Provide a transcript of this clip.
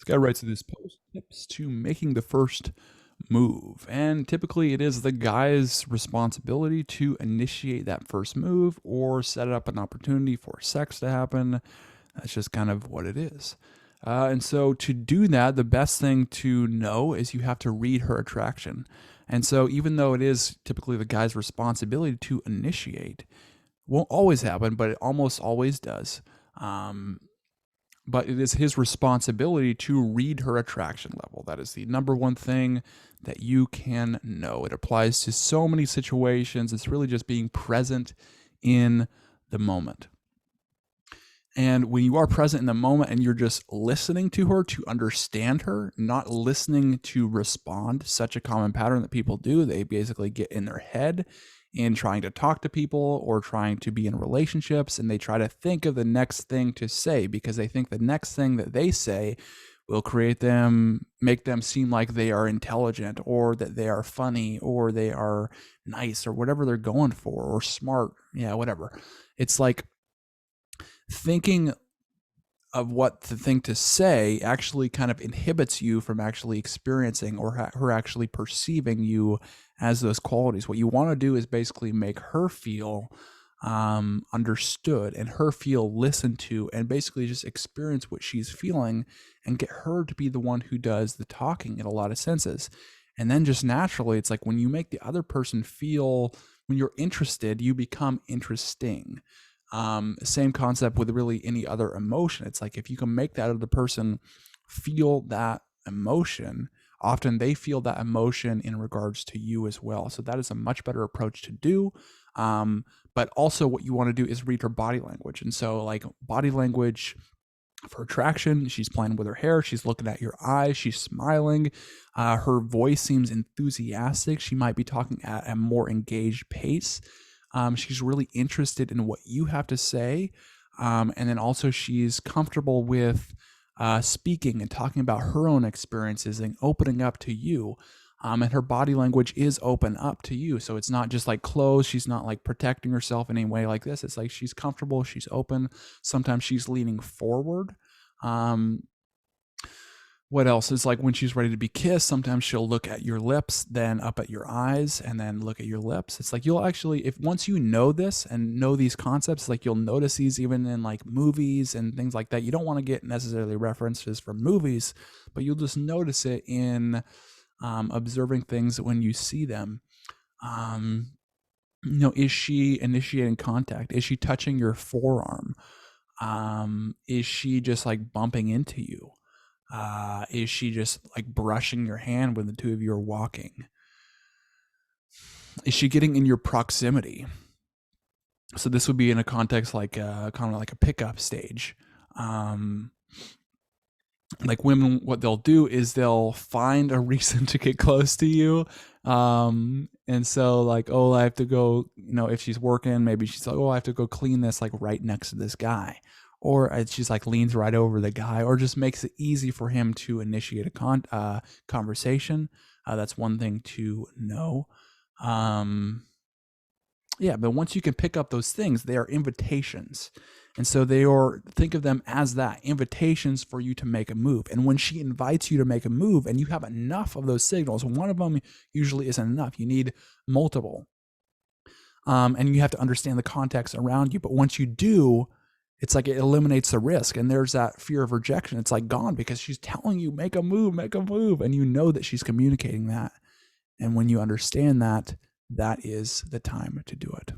This guy writes in this post, tips to making the first move. And typically it is the guy's responsibility to initiate that first move or set up an opportunity for sex to happen. That's just kind of what it is. And so to do that, the best thing to know is you have to read her attraction. And so even though it is typically the guy's responsibility to initiate, won't always happen, but it almost always does. But it is his responsibility to read her attraction level. That is the number one thing that you can know. It applies to so many situations. It's really just being present in the moment. And when you are present in the moment and you're just listening to her to understand her, not listening to respond, such a common pattern that people do. They basically get in their head in trying to talk to people or trying to be in relationships, and they try to think of the next thing to say because they think the next thing that they say will make them seem like they are intelligent or that they are funny or they are nice or whatever they're going for, or smart. Yeah, whatever. It's like thinking of what the thing to say actually kind of inhibits you from actually experiencing or her actually perceiving you as those qualities. What you want to do is basically make her feel understood and her feel listened to, and basically just experience what she's feeling and get her to be the one who does the talking in a lot of senses. And then just naturally, it's like when you make the other person feel, when you're interested, you become interesting. Same concept with really any other emotion. It's like if you can make that other person feel that emotion, often they feel that emotion in regards to you as well. So that is a much better approach to do. But also what you want to do is read her body language. And so like body language for attraction, she's playing with her hair, she's looking at your eyes, she's smiling, her voice seems enthusiastic, she might be talking at a more engaged pace. She's really interested in what you have to say. And then also she's comfortable with speaking and talking about her own experiences and opening up to you. And her body language is open up to you. So it's not just like closed. She's not like protecting herself in any way like this. It's like she's comfortable. She's open. Sometimes she's leaning forward. What else is like when she's ready to be kissed, sometimes she'll look at your lips, then up at your eyes, and then look at your lips. It's like you'll actually, if once you know this and know these concepts, like you'll notice these even in like movies and things like that. You don't want to get necessarily references from movies, but you'll just notice it in observing things when you see them. Is she initiating contact? Is she touching your forearm? Is she just like bumping into you? Is she just like brushing your hand when the two of you are walking? Is she getting in your proximity? So this would be in a context like kind of like a pickup stage. Like women, what they'll do is they'll find a reason to get close to you. And so like, oh, I have to go, if she's working, maybe she's like, oh, I have to go clean this like right next to this guy. Or she's like leans right over the guy, or just makes it easy for him to initiate a conversation. That's one thing to know. But once you can pick up those things, they are invitations. And so think of them as that, invitations for you to make a move. And when she invites you to make a move and you have enough of those signals, one of them usually isn't enough. You need multiple. And you have to understand the context around you. But once you do, it's like it eliminates the risk, and there's that fear of rejection. It's like gone because she's telling you, make a move, and you know that she's communicating that. And when you understand that, that is the time to do it.